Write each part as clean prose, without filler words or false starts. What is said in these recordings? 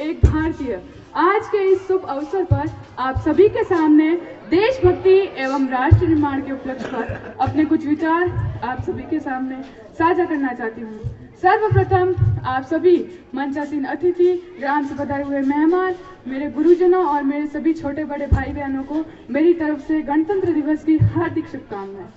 एक भारतीय। आज के इस शुभ अवसर पर आप सभी के सामने देशभक्ति एवं राष्ट्र निर्माण के उपलक्ष्य पर अपने कुछ विचार आप सभी के सामने साझा करना चाहती हूँ। सर्वप्रथम आप सभी मंचासीन अतिथि, ग्राम से पधारे हुए मेहमान, मेरे गुरुजनों और मेरे सभी छोटे बड़े भाई बहनों को मेरी तरफ से गणतंत्र दिवस की हार्दिक शुभकामनाएं।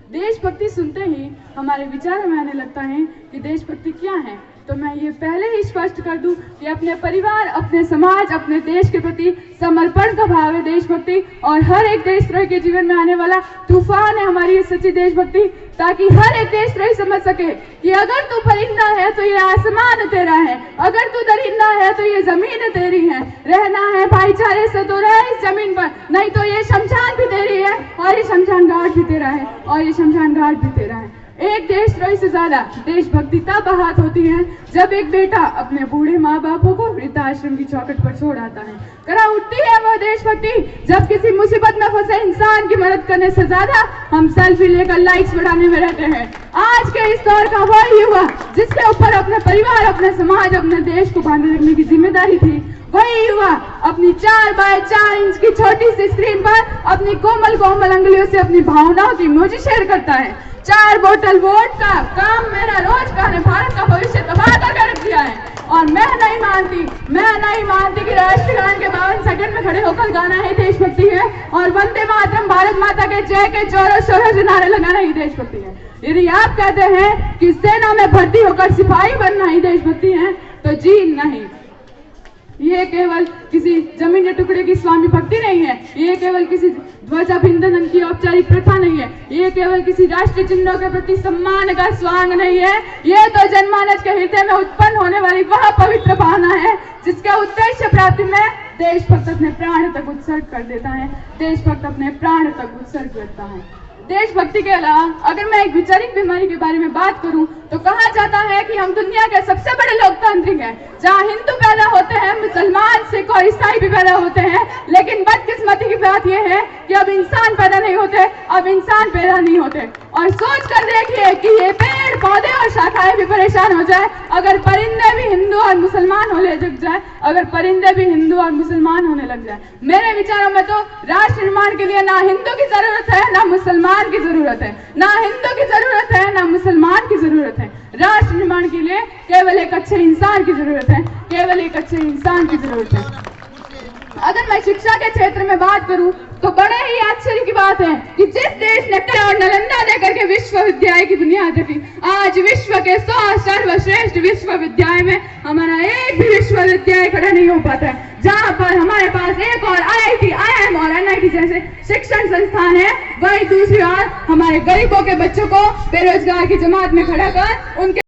देशभक्ति सुनते ही हमारे विचार में आने लगता है कि देशभक्ति क्या है। तो मैं ये पहले ही स्पष्ट कर दूं कि अपने परिवार, अपने समाज, अपने देश के प्रति समर्पण का भाव है देशभक्ति, और हर एक देशद्रोही के जीवन में आने वाला तूफान है हमारी ये सच्ची देशभक्ति, ताकि हर एक देशद्रोही समझ सके कि अगर तू परिंदा है तो ये आसमान तेरा है, अगर तू दरिंदा है तो ये जमीन तेरी है। रहना है भाईचारे से तो रह इस जमीन पर, नहीं तो ये शमशान भी तेरी है और ये शमशान घाट भी तेरा है और ये शमशान घाट भी तेरा है। एक देशद्रोही से ज्यादा देशभक्ति तब आहत होती है जब एक बेटा अपने बूढ़े माँ बापों को वृद्धाश्रम की चौखट पर छोड़ आता है। करा उठती है वह देशभक्ति जब किसी मुसीबत में फंसे इंसान की मदद करने से ज्यादा हम सेल्फी लेकर लाइक्स बढ़ाने में रहते हैं। आज के इस दौर का वह युवा जिसके ऊपर अपने परिवार, अपने समाज, अपने देश को बांधे रखने की जिम्मेदारी थी, वही युवा अपनी 4 बाय 4 इंच की छोटी सी स्क्रीन पर अपनी कोमल कोमल अंगुलियों से अपनी भावनाओं की इमोजी शेयर करता है। 4 बोतल वोट का काम मेरा रोज का ने भारत का भविष्य तबाह कर रख दिया है। और मैं नहीं मानती कि राष्ट्रगान के 52 सेकंड में खड़े होकर गाना ही देशभक्ति है और वंदे मातरम भारत माता के जय के जोरों शोरों से नारे लगाना ही देशभक्ति है। यदि आप कहते हैं कि सेना में भर्ती होकर सिपाही बनना ही देशभक्ति है तो जी नहीं, ये केवल किसी जमीन के टुकड़े की स्वामी भक्ति नहीं है, ये केवल किसी ध्वजाभिनंदन की औपचारिक प्रथा नहीं है, ये केवल किसी राष्ट्रीय चिन्हों के प्रति सम्मान का स्वांग नहीं है, ये तो जनमानस के हृदय में उत्पन्न होने वाली वह पवित्र भावना है जिसके उद्देश्य प्राप्ति में देशभक्त अपने प्राण तक उत्सर्ग कर देता है, देशभक्त अपने प्राण तक उत्सर्ग करता है। देशभक्ति के अलावा अगर मैं एक वैचारिक बीमारी के बारे में बात करूं तो कहा जाता है कि हम दुनिया के सबसे बड़े लोकतांत्रिक हैं, जहां हिंदू पैदा होते हैं, मुसलमान, सिख और ईसाई भी पैदा होते हैं, लेकिन बदकिस्मती की बात यह है कि अब इंसान पैदा नहीं होते, अब इंसान पैदा नहीं होते। और सोच कर देखिए कि ये पेड़ पौधे और शाखाएं भी परेशान हो जाए अगर परिंदे भी हिंदू और मुसलमान होने लग जाए, अगर परिंदे भी हिंदू और मुसलमान होने लग जाए। मेरे विचारों में तो राष्ट्र निर्माण के लिए ना हिंदू की जरूरत है ना मुसलमान की जरूरत है, ना हिंदू की जरूरत है ना मुसलमान की जरूरत है। राष्ट्र निर्माण के लिए केवल एक अच्छे इंसान की जरूरत है, केवल एक अच्छे इंसान की जरूरत है। अगर मैं शिक्षा के क्षेत्र में बात करूं तो बड़े ही आश्चर्य की बात है कि जिस देश ने और नालंदा देकर के विश्वविद्यालय की बुनियाद रखी, आज विश्व के 100 सर्वश्रेष्ठ विश्वविद्यालय में हमारा एक भी विश्वविद्यालय खड़ा नहीं हो पाता है, जहां पर हमारे पास एक और IIT, IIM और NIT जैसे शिक्षण संस्थान है, वही दूसरी ओर हमारे गरीबों के बच्चों को बेरोजगार की जमात में खड़ा कर उनके